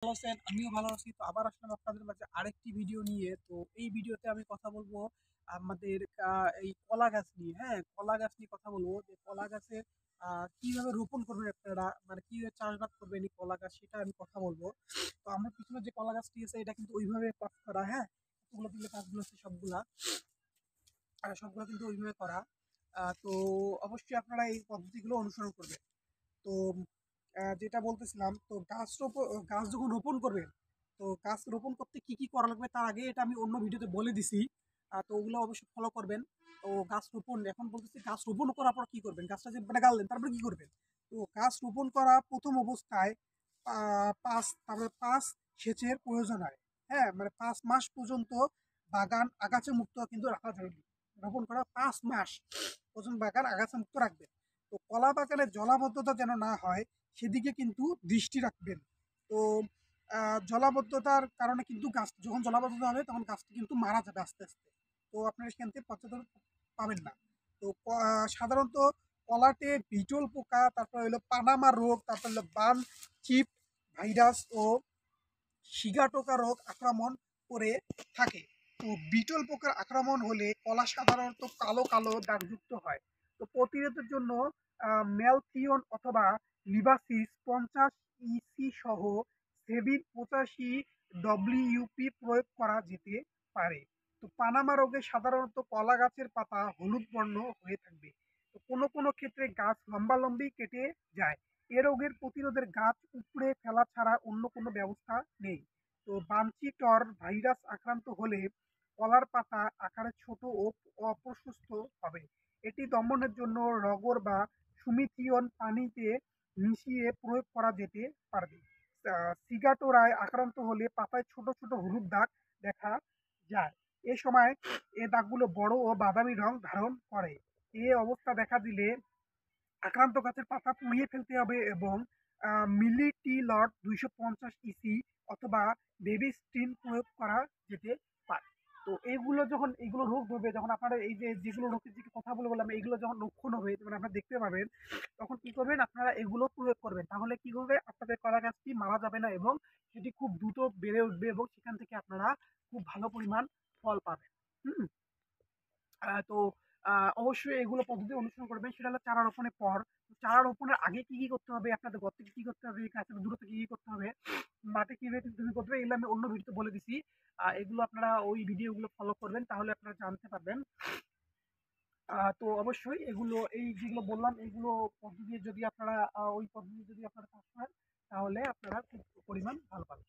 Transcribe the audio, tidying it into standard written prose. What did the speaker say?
ভালো আছেন? আমিও ভালো আছি। তো আবার আসলাম আপনাদের মাঝে আরেকটি ভিডিও নিয়ে। তো এই ভিডিওতে আমি কথা বলবো আমাদের এই কলা গাছ নিয়ে, হ্যাঁ? কলা গাছ নিয়ে কথা বলবো যে কলা গাছের কিভাবে রোপণ করবেন আপনারা, মানে কিভাবে চাষবাস করবেন এই কলা গাছ সেটা আমি কথা বলবো। তো আমার পিছনে যে কলা গাছটি আছে এটা কিন্তু ওইভাবে চাষ করা, হ্যাঁ? কতগুলো দিলে গাছগুলো আছে সবগুলা কিন্তু ওইভাবে করা। তো অবশ্যই আপনারা এই পদ্ধতিগুলো অনুসরণ করবেন। তো যেটা বলতেছিলাম, তো গাছ যখন রোপণ করবেন, তো গাছ রোপণ করতে কি কি করা লাগবে তার আগে এটা আমি অন্য ভিডিওতে বলে দিছি। তো ওগুলো অবশ্যই ফলো করবেন। তো গাছ রোপণ এখন বলতেছি, গাছ রোপণ করার পর কি করবেন, গাছটা যে মানে গাড়লেন তারপরে কি করবেন। তো গাছ রোপণ করা প্রথম অবস্থায় তারপরে 5 সেচের প্রয়োজন হয়। হ্যাঁ, মানে 5 মাস পর্যন্ত বাগান আগাছা মুক্ত কিন্তু রাখা যাবে। রোপণ করা 5 মাস পর্যন্ত বাগান আগাছা মুক্ত রাখবেন। তো কলা বাগানে জলাবদ্ধতা যেন না হয় সেদিকে কিন্তু দৃষ্টি রাখবেন। তো জলাবদ্ধতার কারণে কিন্তু গাছ যখন জলাবদ্ধতা হবে তখন গাছটি কিন্তু মারা যাবে আস্তে আস্তে। তো আপনারা সেখান থেকে পর্যটন পাবেন না। তো সাধারণত কলাতে বিটল পোকা, তারপর হলো পানামা রোগ, তারপর হলো বান চিপ ভাইরাস ও শিগাটোকা রোগ আক্রমণ করে থাকে। তো বিটল পোকার আক্রমণ হলে কলা সাধারণত কালো কালো দাগযুক্ত হয়। তো প্রতিরোধের জন্য ম্যালথিয়ন অথবা লিবাসিস 50 ইসি সহ সেভিন 85 ডব্লিউপি প্রয়োগ করা যেতে পারে। তো পানামা রোগে সাধারণত কলা গাছের পাতা হলুদ বর্ণ হয়ে থাকবে। তো কোনো কোনো ক্ষেত্রে গাছ লম্বালম্বি কেটে যায়। এ রোগের প্রতিরোধের গাছ উপড়ে ফেলা ছাড়া অন্য কোনো ব্যবস্থা নেই। তো বানচিটর ভাইরাস আক্রান্ত হলে কলার পাতা আকারে ছোট ও অপ্রশস্ত হবে। এটি দমনের জন্য রগর বা সুমিথিয়ন পানিতে মিশিয়ে প্রয়োগ করা যেতে পারবে। সিগাটোরায় আক্রান্ত হলে পাতায় ছোট ছোট হলুদ দাগ দেখা যায়। এ সময় এ দাগগুলো বড় ও বাদামি রং ধারণ করে। এ অবস্থা দেখা দিলে আক্রান্ত গাছের পাতা পুড়িয়ে ফেলতে হবে এবং মিলিটিলট 250 ইসি অথবা বেবিস্টিন প্রয়োগ করা যেতে পারে। তো এগুলো রোগ হবে যখন আপনারা এই যে যেগুলো রোগের দিকে কথা বলে বললাম, এইগুলো যখন লক্ষণ হবে মানে আপনারা দেখতে পাবেন, তখন কি করবেন, আপনারা এগুলো প্রয়োগ করবেন। তাহলে কি হবে, আপনাদের কলা গাছটি মারা যাবে না এবং সেটি খুব দ্রুত বেড়ে উঠবে এবং সেখান থেকে আপনারা খুব ভালো পরিমাণ ফল পাবেন। হুম। তো অবশ্যই এগুলো পদ্ধতি অনুসরণ করবেন। সেটা হলো চারা রোপণের পর। চারা রোপণের আগে কি কি করতে হবে, আপনাদের গর্তে কি কি করতে হবে, গাছের দূরত্বে কি কি করতে হবে, মাটি কিভাবে তৈরি করতে হবে, এগুলো আমি অন্য ভিডিওতে বলে দিছি। এগুলো আপনারা ওই ভিডিওগুলো ফলো করবেন, তাহলে আপনারা জানতে পারবেন। তো অবশ্যই এগুলো এই যেগুলো বললাম এইগুলো পদ্ধতি যদি আপনারা ওই পদ্ধতি যদি আপনারা চাষ করেন তাহলে আপনারা খুব পরিমাণ ভালো পাবেন।